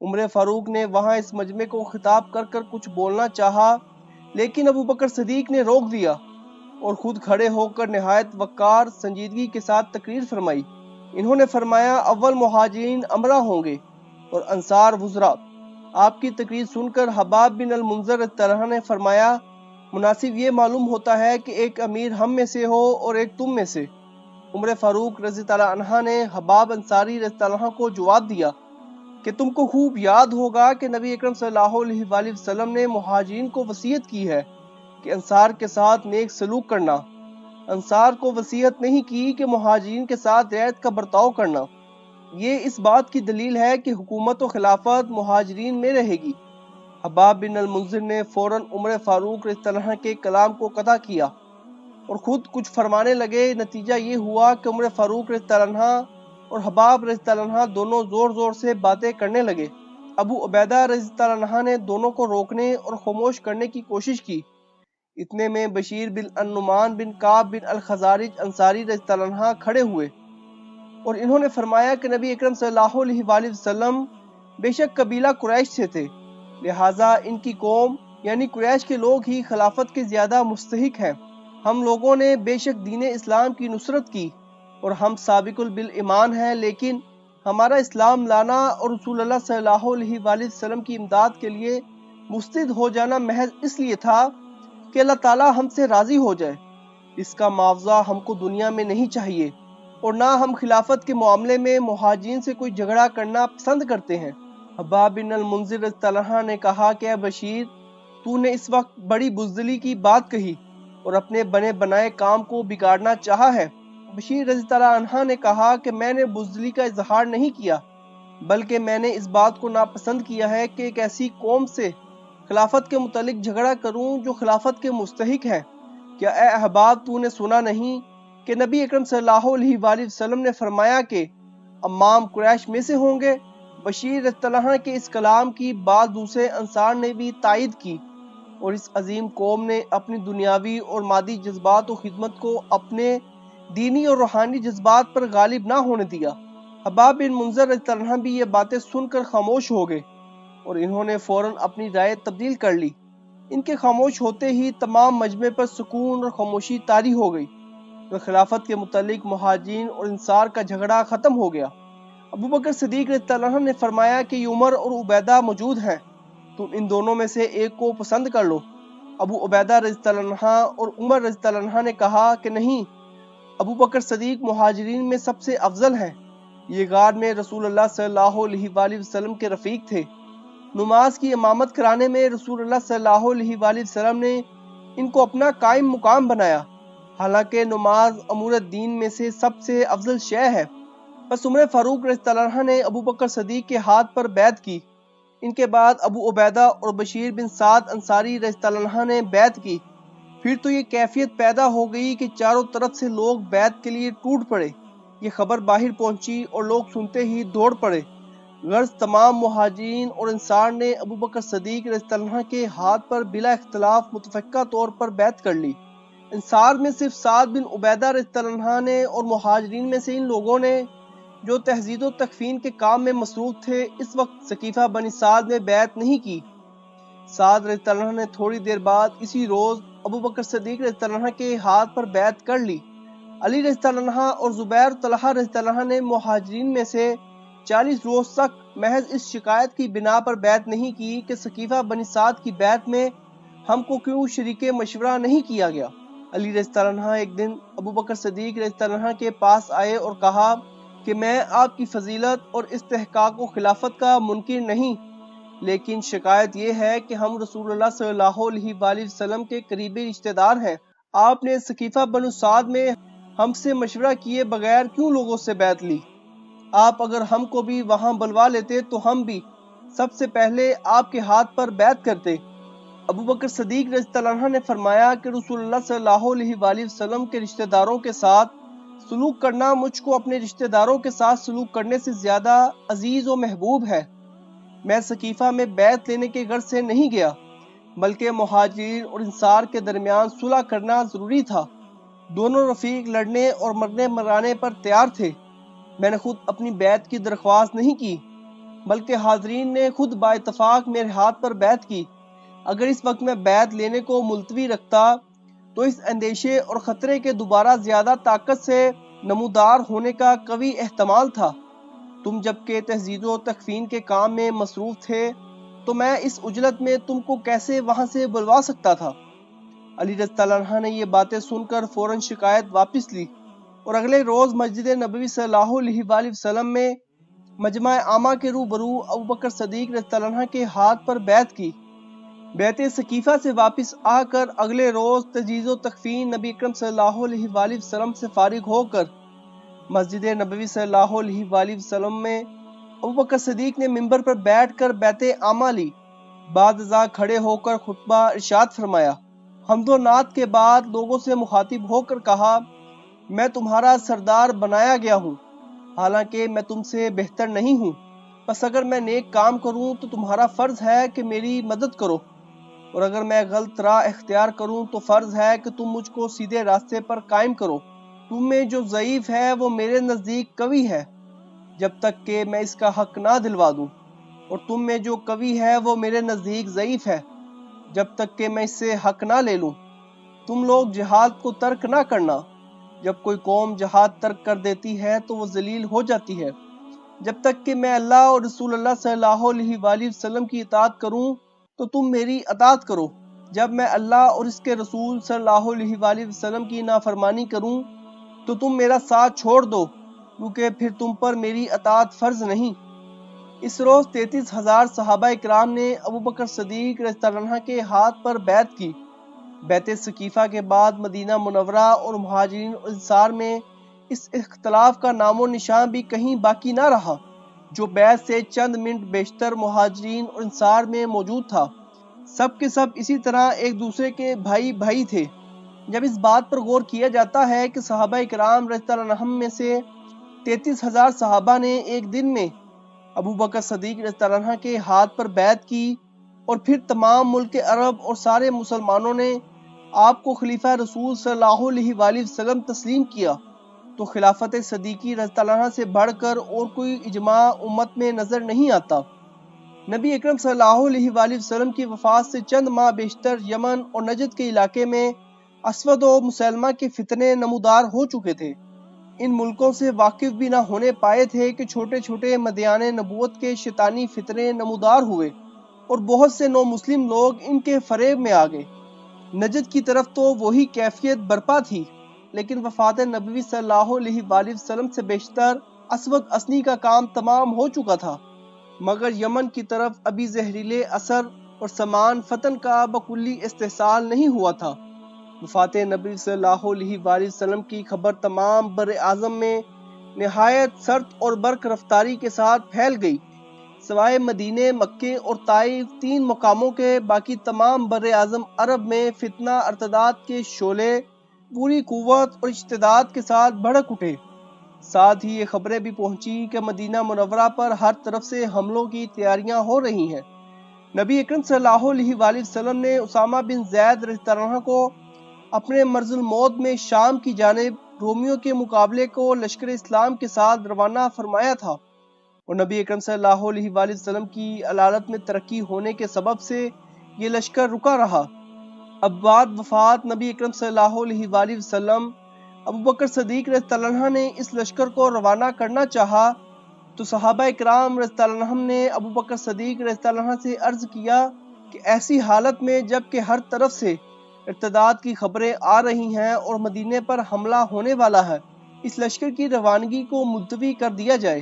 عمر فاروق نے وہاں اس مجمع کو خطاب کر کر کچھ بولنا چاہا، لیکن ابو بکر صدیق نے روک دیا اور خود کھڑے ہو کر نہایت وقار سنجیدگی کے ساتھ تقریر فرمائی۔ انہوں نے فرمایا، اول مہاجرین امرا ہوں گے اور انصار وزراء۔ آپ کی تقریر سن کر حباب بن المنذر رضی اللہ عنہ نے فرمایا، مناسب یہ معلوم ہوتا ہے کہ ایک امیر ہم میں سے ہو اور ایک تم میں سے۔ عمر فاروق رضی اللہ عنہ نے حباب انصاری رضی اللہ عنہ کو جواب دیا کہ تم کو خوب یاد ہوگا کہ نبی اکرم صلی اللہ علیہ وآلہ وسلم نے مہاجرین کو وصیت کی ہے کہ انصار کے ساتھ نیک سلوک کرنا، انصار کو وصیت نہیں کی کہ مہاجرین کے ساتھ رعایت کا برتاؤ کرنا۔ یہ اس بات کی دلیل ہے کہ حکومت و خلافت مہاجرین میں رہے گی۔ حباب بن المنذر نے فوراً عمر فاروق رضی اللہ عنہ کے کلام کو قطع کیا اور خود کچھ فرمانے لگے۔ نتیجہ یہ ہوا کہ عمر فاروق رضی اللہ عنہ اور حباب رضی اللہ عنہ دونوں زور زور سے باتیں کرنے لگے۔ ابو عبیدہ رضی اللہ عنہ نے دونوں کو روکنے اور خاموش کرنے کی کوشش کی۔ اتنے میں بشیر بن النعمان بن کعب بن الخزارج انصاری رضی اللہ عنہ کھڑے ہوئے اور انہوں نے فرمایا کہ نبی اکرم صلی اللہ علیہ وآلہ وسلم بے شک قبیلہ قریش سے تھے، لہٰذا ان کی قوم یعنی قریش کے لوگ ہی خلافت کے زیادہ مستحق ہیں۔ ہم لوگوں نے بے شک دین اسلام کی نصرت کی اور ہم سابق بالایمان ہیں، لیکن ہمارا اسلام لانا اور رسول اللہ صلی اللہ علیہ وآلہ وسلم کی امداد کے لیے مستعد ہو جانا محض اس لیے تھا کہ اللہ تعالی ہم سے راضی ہو جائے۔ اس کا معاوضہ ہم کو دنیا میں نہیں چاہیے اور نہ ہم خلافت کے معاملے میں مہاجرین سے کوئی جھگڑا کرنا پسند کرتے ہیں۔ حباب بن المنذر رضی اللہ عنہ نے کہا کہ اے بشیر، تو نے اس وقت بڑی بزدلی کی بات کہی اور اپنے بنے بنائے کام کو بگاڑنا چاہا ہے۔ بشیر رضی اللہ عنہ نے کہا کہ میں نے بزدلی کا اظہار نہیں کیا، بلکہ میں نے اس بات کو ناپسند کیا ہے کہ ایک ایسی قوم سے خلافت کے متعلق جھگڑا کروں جو خلافت کے مستحق ہے۔ کیا اے احباب تو نے سنا نہیں کہ نبی اکرم صلی اللہ علیہ وآلہ وسلم نے فرمایا کہ امام قریش میں سے ہوں گے؟ بشیر رضی اللہ عنہ کے اس کلام کی بعض دوسرے انصار نے بھی تائید کی اور اس عظیم قوم نے اپنی دنیاوی اور مادی جذبات و خدمت کو اپنے دینی اور روحانی جذبات پر غالب نہ ہونے دیا۔ حباب بن منذر رضی اللہ عنہ بھی یہ باتیں سن کر خاموش ہو گئے اور انہوں نے فوراً اپنی رائے تبدیل کر لی۔ ان کے خاموش ہوتے ہی تمام مجمع پر سکون اور خاموشی طاری ہو گئی اور خلافت کے متعلق مہاجرین اور انصار کا جھگڑا ختم ہو گیا۔ ابو بکر صدیق رضی اللہ عنہ نے فرمایا کہ عمر اور عبیدہ موجود ہیں، تم ان دونوں میں سے ایک کو پسند کر لو۔ ابو عبیدہ رضی اللہ عنہ اور عمر رضی اللہ عنہ نے کہا کہ نہیں، ابو بکر صدیق مہاجرین میں سب سے افضل ہیں، یہ غار میں رسول اللہ صلی اللہ علیہ وآلہ وسلم کے رفیق تھے۔ نماز کی امامت کرانے میں رسول اللہ صلی اللہ علیہ وآلہ وسلم نے ان کو اپنا قائم مقام بنایا، حالانکہ نماز امور الدین میں سے سب سے افضل شے ہے۔ بس عمر فاروق رضی اللہ عنہ نے ابو بکر صدیق کے ہاتھ پر بیعت کی۔ ان کے بعد ابو عبیدہ اور بشیر بن سعد انصاری رضی اللہ عنہ نے بیعت کی۔ پھر تو یہ کیفیت پیدا ہو گئی کہ چاروں طرف سے لوگ بیعت کے لیے ٹوٹ پڑے۔ یہ خبر باہر پہنچی اور لوگ سنتے ہی دوڑ پڑے۔ غرض تمام مہاجرین اور انصار نے ابو بکر صدیق رضی اللہ عنہ کے ہاتھ پر بلا اختلاف متفقہ طور پر بیعت کر لی۔ انصار میں صرف سعد بن عبیدہ رضی اللہ عنہ نے اور مہاجرین میں سے ان لوگوں نے جو تہذیب و تکفین کے کام میں مصروف تھے اس وقت ثقیفہ بنی سعد میں بیعت نہیں کی۔ سعد رضی اللہ عنہ نے تھوڑی دیر بعد اسی روز ابو بکر صدیق رضی اللہ عنہ کے ہاتھ پر بیعت کر لی۔ علی رضی اللہ عنہ اور زبیر اور طلحہ رضی اللہ عنہ نے مہاجرین میں سے 40 روز تک محض اس شکایت کی بنا پر بیعت نہیں کی کہ ثقیفہ بنی سعد کی بیعت میں ہم کو کیوں شریک مشورہ نہیں کیا گیا۔ علی رضی اللہ عنہ ایک دن ابو بکر صدیق رضی اللہ عنہ کے پاس آئے اور کہا کہ میں آپ کی فضیلت اور استحقاق و خلافت کا منکر نہیں، لیکن شکایت یہ ہے کہ ہم رسول اللہ صلی اللہ علیہ وآلہ وسلم کے قریبی رشتہ دار ہیں۔ آپ نے ثقیفہ بنو سعد میں ہم سے مشورہ کیے بغیر کیوں لوگوں سے بیعت لی؟ آپ اگر ہم کو بھی وہاں بلوا لیتے تو ہم بھی سب سے پہلے آپ کے ہاتھ پر بیعت کرتے۔ ابو بکر صدیق رضی اللہ عنہ نے فرمایا کہ رسول اللہ صلی اللہ علیہ وآلہ وسلم کے رشتہ داروں کے ساتھ سلوک کرنا مجھ کو اپنے رشتہ داروں کے ساتھ سلوک کرنے سے زیادہ عزیز و محبوب ہے۔ میں ثقیفہ میں بیعت لینے کے غرض سے نہیں گیا، بلکہ مہاجرین اور انصار کے درمیان صلح کرنا ضروری تھا۔ دونوں رفیق لڑنے اور مرنے مرانے پر تیار تھے۔ میں نے خود اپنی بیعت کی درخواست نہیں کی، بلکہ حاضرین نے خود بااتفاق میرے ہاتھ پر بیعت کی۔ اگر اس وقت میں بیعت لینے کو ملتوی رکھتا تو اس اندیشے اور خطرے کے دوبارہ زیادہ طاقت سے نمودار ہونے کا قوی احتمال تھا۔ تم جبکہ تہذیب و تکفین کے کام میں مصروف تھے تو میں اس عجلت میں تم کو کیسے وہاں سے بلوا سکتا تھا؟ علی رضی اللہ عنہ نے یہ باتیں سن کر فوراً شکایت واپس لی اور اگلے روز مسجد نبوی صلی اللہ علیہ وآلہ وسلم میں مجمع عامہ کے روبرو ابوبکر صدیق رضی اللہ عنہ کے ہاتھ پر بیعت کی۔ بیعت ثقیفہ سے واپس آ کر اگلے روز تجہیز و تکفین نبی اکرم صلی اللہ علیہ وآلہ وسلم سے فارغ ہو کر مسجد نبوی صلی اللہ علیہ وآلہ وسلم میں ابوبکر صدیق نے منبر پر بیٹھ کر بیعت عامہ لی۔ بعد ازاں کھڑے ہو کر خطبہ ارشاد فرمایا۔ حمد و نعت کے بعد لوگوں سے مخاطب ہو کر کہا، میں تمہارا سردار بنایا گیا ہوں، حالانکہ میں تم سے بہتر نہیں ہوں، بس اگر میں نیک کام کروں تو تمہارا فرض ہے کہ میری مدد کرو، اور اگر میں غلط راہ اختیار کروں تو فرض ہے کہ تم مجھ کو سیدھے راستے پر قائم کرو۔ تم میں جو ضعیف ہے وہ میرے نزدیک قوی ہے جب تک کہ میں اس کا حق نہ دلوا دوں، اور تم میں جو قوی ہے وہ میرے نزدیک ضعیف ہے جب تک کہ میں اس سے حق نہ لے لوں۔ تم لوگ جہاد کو ترک نہ کرنا، جب کوئی قوم جہاد ترک کر دیتی ہے تو وہ ذلیل ہو جاتی ہے۔ جب تک کہ میں اللہ اور رسول اللہ صلی اللہ علیہ وآلہ وسلم کی اطاعت کروں تو تم میری اطاعت کرو، جب میں اللہ اور اس کے رسول صلی اللہ علیہ وآلہ وسلم کی نافرمانی کروں تو تم میرا ساتھ چھوڑ دو، کیونکہ پھر تم پر میری اطاعت فرض نہیں۔ اس روز 33,000 صحابہ اکرام نے ابوبکر صدیق رضی اللہ عنہ کے ہاتھ پر بیعت کی۔ بیعت ثقیفہ کے بعد مدینہ منورہ اور مہاجرین اور انصار میں اس اختلاف کا نام و نشان بھی کہیں باقی نہ رہا جو بیعت سے چند منٹ بیشتر مہاجرین اور انصار میں موجود تھا۔ سب کے سب اسی طرح ایک دوسرے کے بھائی بھائی تھے۔ جب اس بات پر غور کیا جاتا ہے کہ صحابہ اکرام رضی اللہ عنہم میں سے 33,000 صحابہ نے ایک دن میں ابوبکر صدیق رضی اللہ عنہ کے ہاتھ پر بیعت کی، اور پھر تمام ملک عرب اور سارے مسلمانوں نے آپ کو خلیفہ رسول صلی اللہ علیہ وآلہ وسلم تسلیم کیا، تو خلافت صدیقی رضی اللہ عنہ سے بڑھ کر اور کوئی اجماع امت میں نظر نہیں آتا۔ نبی اکرم صلی اللہ علیہ وآلہ وسلم کی وفات سے چند ماہ بیشتر یمن اور نجد کے علاقے میں اسود و مسیلمہ کے فتنے نمودار ہو چکے تھے۔ ان ملکوں سے واقف بھی نہ ہونے پائے تھے کہ چھوٹے چھوٹے مدیان نبوت کے شیطانی فتنے نمودار ہوئے اور بہت سے نو مسلم لوگ ان کے فریب میں آ گئے۔ نجد کی طرف تو وہی کیفیت برپا تھی، لیکن وفات نبوی صلی اللہ علیہ وآلہ وسلم سے بیشتر اسود اسنی کا کام تمام ہو چکا تھا، مگر یمن کی طرف ابھی زہریلے اثر اور سامان فتن کا بکلی استحصال نہیں ہوا تھا۔ وفات نبی صلی اللہ علیہ وآلہ وسلم کی خبر تمام بر اعظم میں نہایت سرد اور برق رفتاری کے ساتھ پھیل گئی۔ سوائے مدینے، مکے اور طائف، 3 مقاموں کے باقی تمام بر اعظم عرب میں فتنہ ارتداد کے شعلے پوری قوت اور اشتداد کے ساتھ بھڑک اٹھے۔ ساتھ ہی یہ خبریں بھی پہنچی کہ مدینہ منورہ پر ہر طرف سے حملوں کی تیاریاں ہو رہی ہیں۔ نبی اکرم صلی اللہ علیہ وآلہ وسلم نے اسامہ بن زید رضی اللہ عنہ کو اپنے مرض الموت میں شام کی جانب رومیوں کے مقابلے کو لشکر اسلام کے ساتھ روانہ فرمایا تھا، اور نبی اکرم صلی اللہ علیہ وآلہ وسلم کی علالت میں ترقی ہونے کے سبب سے یہ لشکر رکا رہا۔ اب بعد وفات نبی اکرم صلی اللہ علیہ وآلہ وسلم ابوبکر صدیق رضی اللہ عنہ نے اس لشکر کو روانہ کرنا چاہا تو صحابہ اکرام رضی اللہ عنہم نے ابوبکر صدیق رضی اللہ عنہ سے عرض کیا کہ ایسی حالت میں جب کہ ہر طرف سے ارتداد کی خبریں آ رہی ہیں اور مدینے پر حملہ ہونے والا ہے، اس لشکر کی روانگی کو ملتوی کر دیا جائے۔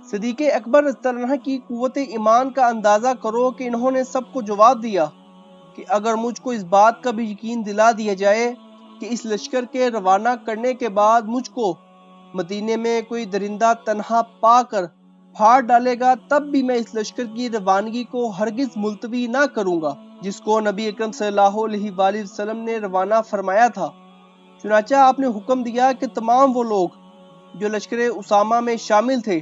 صدیق اکبر رضی اللہ عنہ کی قوت ایمان کا اندازہ کرو کہ انہوں نے سب کو جواب دیا کہ اگر مجھ کو اس بات کا بھی یقین دلا دیا جائے کہ اس لشکر کے روانہ کرنے کے بعد مجھ کو مدینے میں کوئی درندہ تنہا پا کر پھاڑ ڈالے گا، تب بھی میں اس لشکر کی روانگی کو ہرگز ملتوی نہ کروں گا جس کو نبی اکرم صلی اللہ علیہ وآلہ وسلم نے روانہ فرمایا تھا۔ چنانچہ آپ نے حکم دیا کہ تمام وہ لوگ جو لشکر اسامہ میں شامل تھے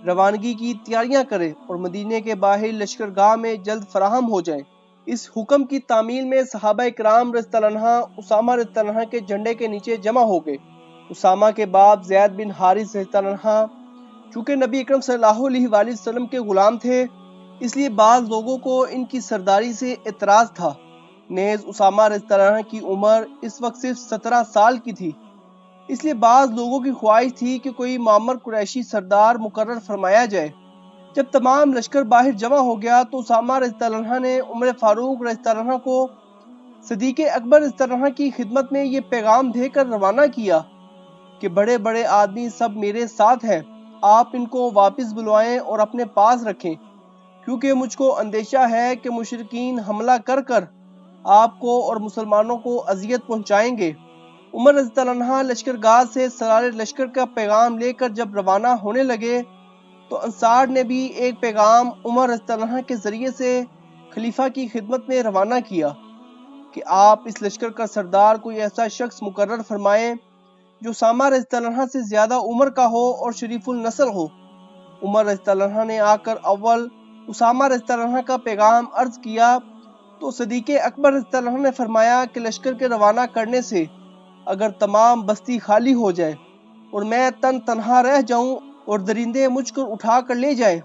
روانگی کی تیاریاں کریں اور مدینے کے باہر لشکرگاہ میں جلد فراہم ہو جائیں۔ اس حکم کی تعمیل میں صحابہ اکرام رضی اللہ عنہ اسامہ رضی اللہ عنہ کے جھنڈے کے نیچے جمع ہو گئے۔ اسامہ کے باپ زید بن حارث رضی اللہ عنہ چونکہ نبی اکرم صلی اللہ علیہ وآلہ وسلم کے غلام تھے، اس لیے بعض لوگوں کو ان کی سرداری سے اعتراض تھا۔ نیز اسامہ رضی اللہ عنہ کی عمر اس وقت صرف 17 سال کی تھی، اس لیے بعض لوگوں کی خواہش تھی کہ کوئی معمر قریشی سردار مقرر فرمایا جائے۔ جب تمام لشکر باہر جمع ہو گیا تو اسامہ رضی اللہ عنہ نے عمر فاروق رضی اللہ عنہ کو صدیق اکبر رضی اللہ عنہ کی خدمت میں یہ پیغام دے کر روانہ کیا کہ بڑے بڑے آدمی سب میرے ساتھ ہیں، آپ ان کو واپس بلوائیں اور اپنے پاس رکھیں، کیونکہ مجھ کو اندیشہ ہے کہ مشرکین حملہ کر کر آپ کو اور مسلمانوں کو اذیت پہنچائیں گے۔ عمر رضی اللہ عنہ لشکرگاہ سے سرار لشکر کا پیغام لے کر جب روانہ ہونے لگے تو انصار نے بھی ایک پیغام عمر رضی اللہ عنہ کے ذریعے سے خلیفہ کی خدمت میں روانہ کیا کہ آپ اس لشکر کا سردار کوئی ایسا شخص مقرر فرمائیں جو اسامہ رضی اللہ عنہ سے زیادہ عمر کا ہو اور شریف النسل ہو۔ عمر رضی اللہ عنہ نے آ کر اول اسامہ رضی اللہ عنہ کا پیغام عرض کیا تو صدیق اکبر رضی اللہ عنہ نے فرمایا کہ لشکر کے روانہ کرنے سے اگر تمام بستی خالی ہو جائے اور میں تنہا رہ جاؤں اور درندے مجھ کو اٹھا کر لے جائیں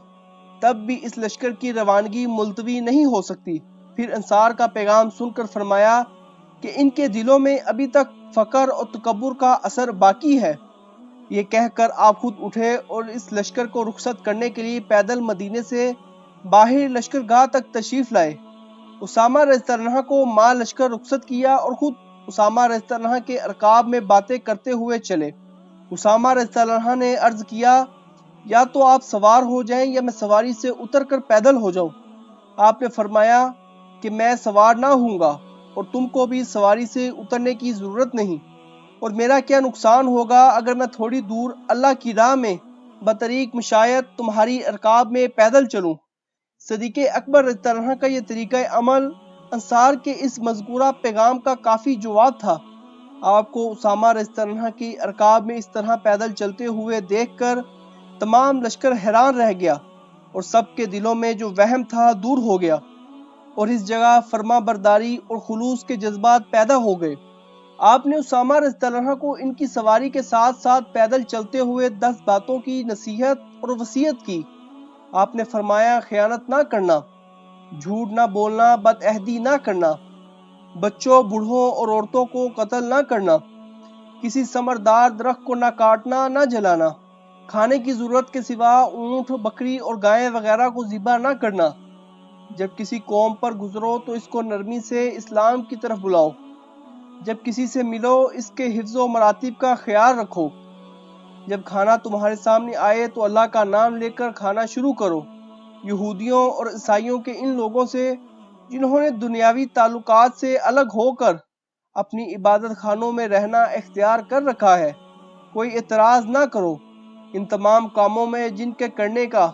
تب بھی اس لشکر کی روانگی ملتوی نہیں ہو سکتی۔ پھر انصار کا پیغام سن کر فرمایا کہ ان کے دلوں میں ابھی تک فقر اور تکبر کا اثر باقی ہے۔ یہ کہہ کر آپ خود اٹھے اور اس لشکر کو رخصت کرنے کے لیے پیدل مدینے سے باہر لشکرگاہ تک تشریف لائے۔ اسامہ رضی اللہ عنہ کو ماں لشکر رخصت کیا اور خود اسامہ رضی اللہ عنہ کے ارکاب میں باتیں کرتے ہوئے چلے۔ اسامہ رضی اللہ عنہ نے عرض کیا یا تو آپ سوار ہو جائیں یا میں سواری سے اتر کر پیدل ہو جاؤں۔ آپ نے فرمایا کہ میں سوار نہ ہوں گا اور تم کو بھی سواری سے اترنے کی ضرورت نہیں، اور میرا کیا نقصان ہوگا اگر میں تھوڑی دور اللہ کی راہ میں بطریق مشایت تمہاری ارکاب میں پیدل چلوں۔ صدیق اکبر رضی اللہ عنہ کا یہ طریقہ عمل انصار کے اس مذکورہ پیغام کا کافی جواب تھا۔ آپ کو اسامہ رضی اللہ عنہ کی ارکاب میں اس طرح پیدل چلتے ہوئے دیکھ کر تمام لشکر حیران رہ گیا اور سب کے دلوں میں جو وہم تھا دور ہو گیا اور اس جگہ فرما برداری اور خلوص کے جذبات پیدا ہو گئے۔ آپ نے اسامہ رضی اللہ عنہ کو ان کی سواری کے ساتھ ساتھ پیدل چلتے ہوئے 10 باتوں کی نصیحت اور وصیت کی۔ آپ نے فرمایا خیانت نہ کرنا، جھوٹ نہ بولنا، بد عہدی نہ کرنا، بچوں بوڑھوں اور عورتوں کو قتل نہ کرنا، کسی ثمردار درخت کو نہ کاٹنا نہ جلانا، کھانے کی ضرورت کے سوا اونٹ بکری اور گائے وغیرہ کو ذبح نہ کرنا، جب کسی قوم پر گزرو تو اس کو نرمی سے اسلام کی طرف بلاؤ، جب کسی سے ملو اس کے حفظ و مراتب کا خیال رکھو، جب کھانا تمہارے سامنے آئے تو اللہ کا نام لے کر کھانا شروع کرو۔ یہودیوں اور عیسائیوں کے ان لوگوں سے جنہوں نے دنیاوی تعلقات سے الگ ہو کر اپنی عبادت خانوں میں رہنا اختیار کر رکھا ہے، کوئی اعتراض نہ کرو۔ ان تمام کاموں میں جن کے کرنے کا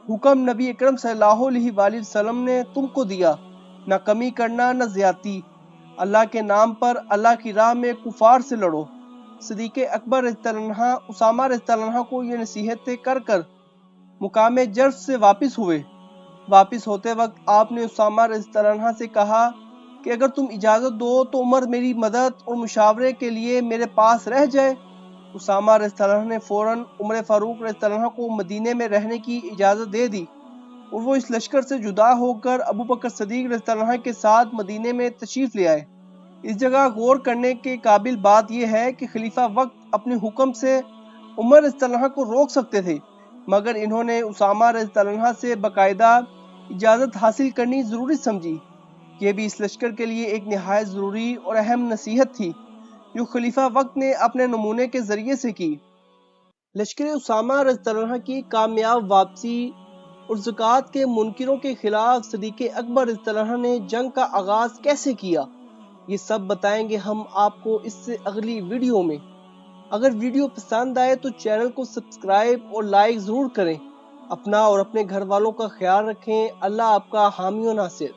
حکم نبی اکرم صلی اللہ علیہ وآلہ وسلم نے تم کو دیا، نہ کمی کرنا نہ زیادتی۔ اللہ کے نام پر اللہ کی راہ میں کفار سے لڑو۔ صدیق اکبر رضی اللہ عنہ اسامہ رضی اللہ عنہ کو یہ نصیحتیں کر کر مقام جرف سے واپس ہوئے۔ واپس ہوتے وقت آپ نے اسامہ رضی اللہ عنہ سے کہا کہ اگر تم اجازت دو تو عمر میری مدد اور مشاورے کے لیے میرے پاس رہ جائے۔ اسامہ رضی اللہ عنہ نے فوراً عمر فاروق رضی اللہ عنہ کو مدینے میں رہنے کی اجازت دے دی اور وہ اس لشکر سے جدا ہو کر ابو بکر صدیق رضی اللہ عنہ کے ساتھ مدینے میں تشریف لے آئے۔ اس جگہ غور کرنے کے قابل بات یہ ہے کہ خلیفہ وقت اپنے حکم سے عمر رضی اللہ عنہ کو روک سکتے تھے، مگر انہوں نے اسامہ رضی اللہ عنہ سے باقاعدہ اجازت حاصل کرنی ضروری سمجھی۔ یہ بھی اس لشکر کے لیے ایک نہایت ضروری اور اہم نصیحت تھی جو خلیفہ وقت نے اپنے نمونے کے ذریعے سے کی۔ لشکر اسامہ رضی اللہ عنہ کی کامیاب واپسی اور زکوٰۃ کے منکروں کے خلاف صدیق اکبر رضی اللہ عنہ نے جنگ کا آغاز کیسے کیا، یہ سب بتائیں گے ہم آپ کو اس سے اگلی ویڈیو میں۔ اگر ویڈیو پسند آئے تو چینل کو سبسکرائب اور لائک ضرور کریں۔ اپنا اور اپنے گھر والوں کا خیال رکھیں۔ اللہ آپ کا حامی و ناصر۔